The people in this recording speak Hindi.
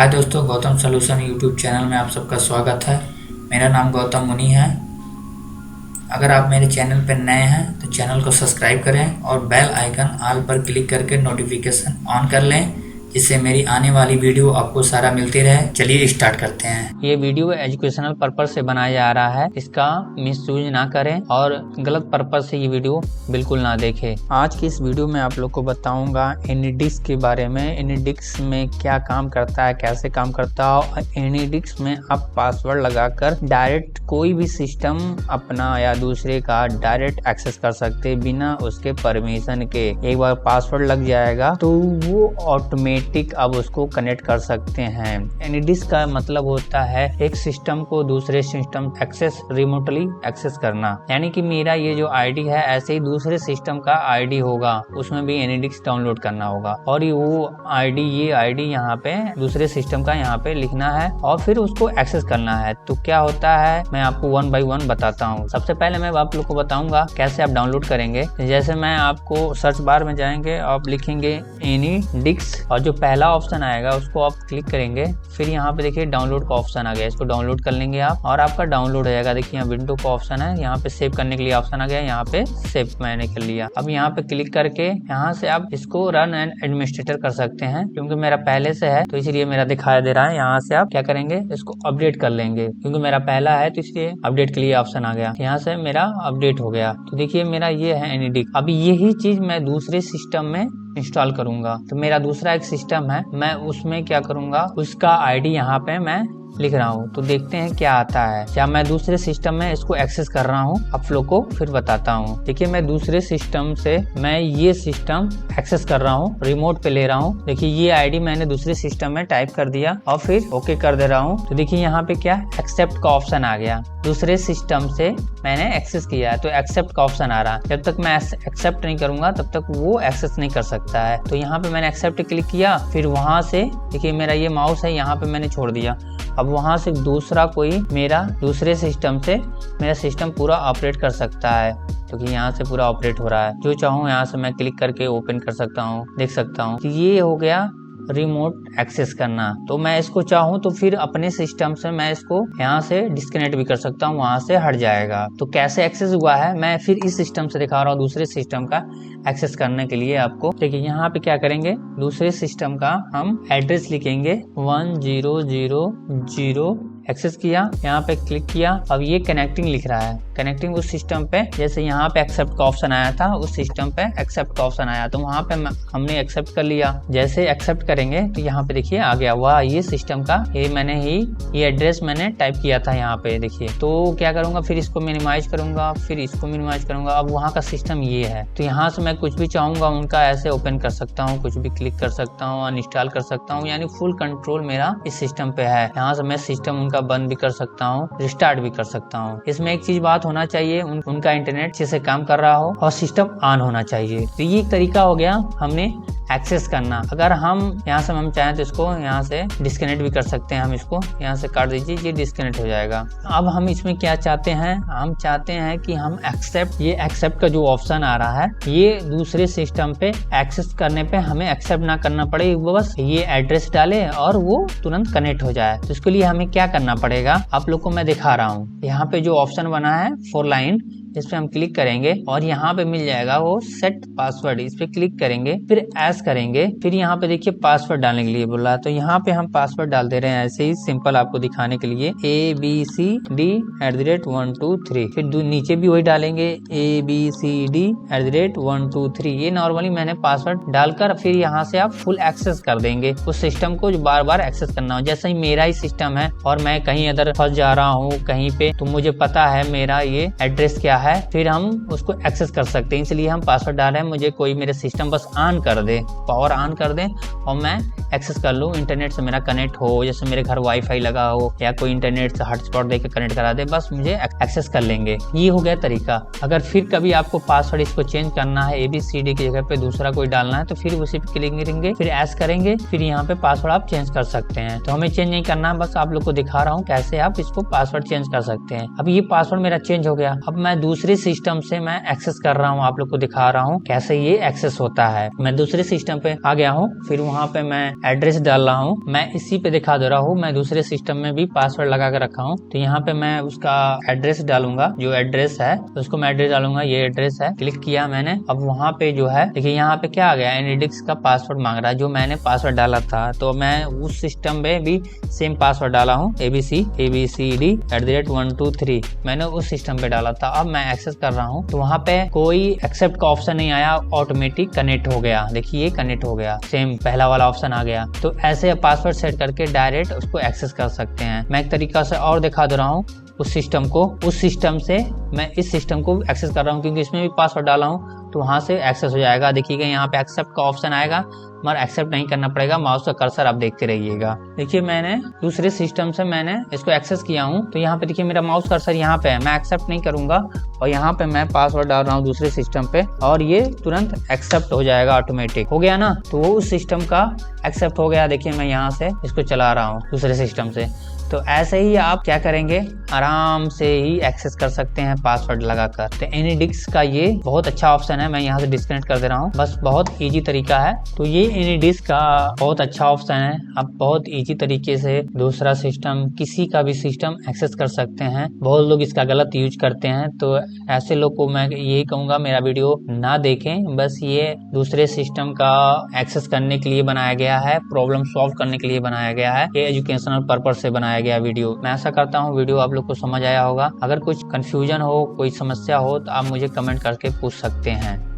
हाय दोस्तों, गौतम सॉल्यूशन यूट्यूब चैनल में आप सबका स्वागत है। मेरा नाम गौतम मुनि है। अगर आप मेरे चैनल पर नए हैं तो चैनल को सब्सक्राइब करें और बेल आइकन ऑल पर क्लिक करके नोटिफिकेशन ऑन कर लें, जिससे मेरी आने वाली वीडियो आपको सारा मिलती रहे। चलिए स्टार्ट करते हैं। ये वीडियो एजुकेशनल पर्पज से बनाया जा रहा है, इसका मिसयूज ना करें और गलत पर्पज से ये वीडियो बिल्कुल ना देखें। आज की इस वीडियो में आप लोग को बताऊंगा एनीडिक्स के बारे में। एनीडिक्स में क्या काम करता है, कैसे काम करता है। और एनीडिक्स में आप पासवर्ड लगाकर डायरेक्ट कोई भी सिस्टम अपना या दूसरे का डायरेक्ट एक्सेस कर सकते बिना उसके परमिशन के। एक बार पासवर्ड लग जाएगा तो वो ऑटोमेटिक अब उसको कनेक्ट कर सकते हैं। एनीडिक्स का मतलब होता है एक सिस्टम को दूसरे सिस्टम एक्सेस, रिमोटली एक्सेस करना। यानी कि मेरा ये जो आईडी है ऐसे ही दूसरे सिस्टम का आईडी होगा, उसमें भी एनीडिक्स डाउनलोड करना होगा और ये आईडी यहाँ पे दूसरे सिस्टम का यहाँ पे लिखना है और फिर उसको एक्सेस करना है। तो क्या होता है मैं आपको 1 बाय 1 बताता हूँ। सबसे पहले मैं आप लोग को बताऊंगा कैसे आप डाउनलोड करेंगे। जैसे मैं आपको सर्च बार में जाएंगे, आप लिखेंगे एनीडिक्स और जो पहला ऑप्शन आएगा उसको आप क्लिक करेंगे। फिर यहाँ पे देखिए डाउनलोड का ऑप्शन आ गया, इसको डाउनलोड कर लेंगे आप और आपका डाउनलोड हो जाएगा। देखिए यहाँ विंडो का ऑप्शन है, यहाँ पे सेव करने के लिए ऑप्शन आ गया, यहाँ पे सेव मैंने कर लिया। अब यहाँ पे क्लिक करके यहाँ से आप इसको रन एंड एडमिनिस्ट्रेटर कर सकते हैं। क्योंकि मेरा पहले से है तो इसलिए मेरा दिखाई दे रहा है। यहाँ से आप क्या करेंगे, इसको अपडेट कर लेंगे। क्योंकि मेरा पहला है तो इसलिए अपडेट के लिए ऑप्शन आ गया, यहाँ से मेरा अपडेट हो गया। तो देखिए मेरा ये है एनीडिक्स। अभी यही चीज मैं दूसरे सिस्टम में इंस्टॉल करूंगा। तो मेरा दूसरा एक सिस्टम है, मैं उसमें क्या करूंगा, उसका आईडी यहाँ पे मैं लिख रहा हूँ। तो देखते हैं क्या आता है। क्या मैं दूसरे सिस्टम में इसको एक्सेस कर रहा हूँ, आप लोग को फिर बताता हूँ। देखिए मैं दूसरे सिस्टम से मैं ये सिस्टम एक्सेस कर रहा हूँ, रिमोट पे ले रहा हूँ। देखिए ये आईडी मैंने दूसरे सिस्टम में टाइप कर दिया और फिर ओके कर दे रहा हूँ। तो देखिए यहाँ पे क्या एक्सेप्ट का ऑप्शन आ गया। दूसरे सिस्टम से मैंने एक्सेस किया है तो एक्सेप्ट का ऑप्शन आ रहा है। जब तक मैं एक्सेप्ट नहीं करूंगा तब तक वो एक्सेस नहीं कर सकता है। तो यहाँ पे मैंने एक्सेप्ट क्लिक किया, फिर वहां से देखिए मेरा ये माउस है, यहाँ पे मैंने छोड़ दिया। अब वहां से दूसरा कोई मेरा दूसरे सिस्टम से मेरा सिस्टम पूरा ऑपरेट कर सकता है। क्योंकि यहाँ से पूरा ऑपरेट हो रहा है। जो चाहूँ यहाँ से मैं क्लिक करके ओपन कर सकता हूँ, देख सकता हूँ। तो ये हो गया रिमोट एक्सेस करना। तो मैं इसको चाहूँ तो फिर अपने सिस्टम से मैं इसको यहाँ से डिस्कनेक्ट भी कर सकता हूँ, वहां से हट जाएगा। तो कैसे एक्सेस हुआ है मैं फिर इस सिस्टम से दिखा रहा हूँ, दूसरे सिस्टम का एक्सेस करने के लिए आपको। देखिए यहाँ पे क्या करेंगे, दूसरे सिस्टम का हम एड्रेस लिखेंगे 1000 एक्सेस किया, यहाँ पे क्लिक किया। अब ये कनेक्टिंग लिख रहा है, कनेक्टिंग उस सिस्टम पे। जैसे यहाँ पे एक्सेप्ट का ऑप्शन आया था, उस सिस्टम पे एक्सेप्ट का ऑप्शन आया तो वहाँ पे हमने एक्सेप्ट कर लिया। जैसे एक्सेप्ट करेंगे तो यहाँ पे देखिए आ गया, वाह ये सिस्टम का ये एड्रेस मैंने टाइप किया था यहाँ पे देखिए। तो क्या करूंगा, फिर इसको मिनिमाइज करूंगा, फिर इसको मिनिमाइज करूंगा। अब वहाँ का सिस्टम ये है तो यहाँ से मैं कुछ भी चाहूंगा उनका ऐसे ओपन कर सकता हूँ, कुछ भी क्लिक कर सकता हूँ, अनइंस्टॉल कर सकता हूँ। यानी फुल कंट्रोल मेरा इस सिस्टम पे है। यहाँ से मैं सिस्टम उनका बंद भी कर सकता हूँ, रिस्टार्ट भी कर सकता हूँ। इसमें एक चीज बात होना चाहिए, उनका इंटरनेट अच्छे से काम कर रहा हो और सिस्टम ऑन होना चाहिए। तो ये एक तरीका हो गया हमने एक्सेस करना। अगर हम यहाँ से हम चाहें तो इसको यहाँ से डिस्कनेक्ट भी कर सकते हैं। हम इसको यहाँ से काट दीजिए, ये डिस्कनेक्ट हो जाएगा। अब हम इसमें क्या चाहते हैं, हम चाहते हैं कि हम एक्सेप्ट का जो ऑप्शन आ रहा है ये दूसरे सिस्टम पे एक्सेस करने पे हमें एक्सेप्ट ना करना पड़े, बस ये एड्रेस डाले और वो तुरंत कनेक्ट हो जाए। तो इसके लिए हमें क्या करना पड़ेगा आप लोग को मैं दिखा रहा हूँ। यहाँ पे जो ऑप्शन बना है 4 लाइन, इस पे हम क्लिक करेंगे और यहाँ पे मिल जाएगा वो सेट पासवर्ड। इस पे क्लिक करेंगे, फिर एस करेंगे, फिर यहाँ पे देखिए पासवर्ड डालने के लिए बोला है। तो यहाँ पे हम पासवर्ड डाल दे रहे हैं ऐसे ही सिंपल आपको दिखाने के लिए, ABCD@123। फिर नीचे भी वही डालेंगे ABCD@123। ये नॉर्मली मैंने पासवर्ड डालकर फिर यहाँ से आप फुल एक्सेस कर देंगे उस सिस्टम को जो बार बार एक्सेस करना हो। जैसे ही मेरा ही सिस्टम है और मैं कहीं अदर फंस जा रहा हूँ कहीं पे, तो मुझे पता है मेरा ये एड्रेस क्या है, फिर हम उसको एक्सेस कर सकते हैं। इसलिए हम पासवर्ड डाल रहे हैं, मुझे कोई मेरे सिस्टम बस ऑन कर दे, पावर ऑन कर दे और मैं एक्सेस कर लूँ, इंटरनेट से मेरा कनेक्ट हो। जैसे मेरे घर वाईफाई लगा हो या कोई इंटरनेट से हॉटस्पॉट देके कनेक्ट करा दे, बस मुझे एक्सेस कर लेंगे। ये हो गया तरीका। अगर फिर कभी आपको पासवर्ड इसको चेंज करना है, ABCD की जगह पे दूसरा कोई डालना है, तो फिर उसी पे क्लिक करेंगे, फिर एस करेंगे, फिर यहाँ पे पासवर्ड आप चेंज कर सकते हैं। तो हमें चेंज नहीं करना है, बस आप लोग को दिखा रहा हूँ कैसे आप इसको पासवर्ड चेंज कर सकते हैं। अब ये पासवर्ड मेरा चेंज हो गया। अब मैं दूसरे सिस्टम से मैं एक्सेस कर रहा हूँ, आप लोग को दिखा रहा हूँ कैसे ये एक्सेस होता है। मैं दूसरे सिस्टम पे आ गया हूँ, फिर वहाँ पे मैं एड्रेस डाल रहा हूँ। मैं इसी पे दिखा दे रहा हूँ, मैं दूसरे सिस्टम में भी पासवर्ड लगा कर रखा हूँ। तो यहाँ पे मैं उसका एड्रेस डालूंगा, जो एड्रेस है उसको मैं एड्रेस डालूंगा, ये एड्रेस है। क्लिक किया मैंने, अब वहाँ पे जो है देखिए यहाँ पे क्या आ गया, एनिडिक्स का पासवर्ड मांग रहा है जो मैंने पासवर्ड डाला था। तो मैं उस सिस्टम में भी सेम पासवर्ड डाला हूँ, abcd@123 मैंने उस सिस्टम पे डाला था। अब मैं एक्सेस कर रहा हूँ तो वहाँ पे कोई एक्सेप्ट का ऑप्शन नहीं आया, ऑटोमेटिक कनेक्ट हो गया। देखिए कनेक्ट हो गया, सेम पहला वाला ऑप्शन आ गया। तो ऐसे पासवर्ड सेट करके डायरेक्ट उसको एक्सेस कर सकते हैं। मैं एक तरीका से और दिखा दे रहा हूँ उस सिस्टम को, उस सिस्टम से मैं इस सिस्टम को एक्सेस कर रहा हूँ क्योंकि इसमें भी पासवर्ड डाला हूँ तो वहाँ से एक्सेस हो जाएगा। देखिएगा यहाँ पे एक्सेप्ट का ऑप्शन आएगा, मगर एक्सेप्ट नहीं करना पड़ेगा, माउस का कर्सर आप देखते रहिएगा। देखिए मैंने दूसरे सिस्टम से मैंने इसको एक्सेस किया हूँ तो यहाँ पे देखिए मेरा माउस कर्सर यहाँ पे है, मैं एक्सेप्ट नहीं करूंगा और यहाँ पे मैं पासवर्ड डाल रहा हूँ दूसरे सिस्टम पे और ये तुरंत एक्सेप्ट हो जाएगा, ऑटोमेटिक हो गया ना। तो वो उस सिस्टम का एक्सेप्ट हो गया। देखिए मैं यहाँ से इसको चला रहा हूँ दूसरे सिस्टम से। तो ऐसे ही आप क्या करेंगे, आराम से ही एक्सेस कर सकते हैं पासवर्ड लगाकर। तो एनिडिक्स का ये बहुत अच्छा ऑप्शन है, मैं यहाँ से डिस्कनेक्ट कर दे रहा हूँ, बस बहुत इजी तरीका है। तो ये एनिडिक्स का बहुत अच्छा ऑप्शन है, आप बहुत इजी तरीके से दूसरा सिस्टम, किसी का भी सिस्टम एक्सेस कर सकते हैं। बहुत लोग इसका गलत यूज करते हैं, तो ऐसे लोग को मैं यही कहूँगा मेरा वीडियो ना देखें। बस ये दूसरे सिस्टम का एक्सेस करने के लिए बनाया गया है, प्रॉब्लम सॉल्व करने के लिए बनाया गया है, ये एजुकेशनल पर्पज से बनाया गया वीडियो। मैं आशा करता हूँ वीडियो आप लोग को समझ आया होगा। अगर कुछ कंफ्यूजन हो, कोई समस्या हो तो आप मुझे कमेंट करके पूछ सकते हैं।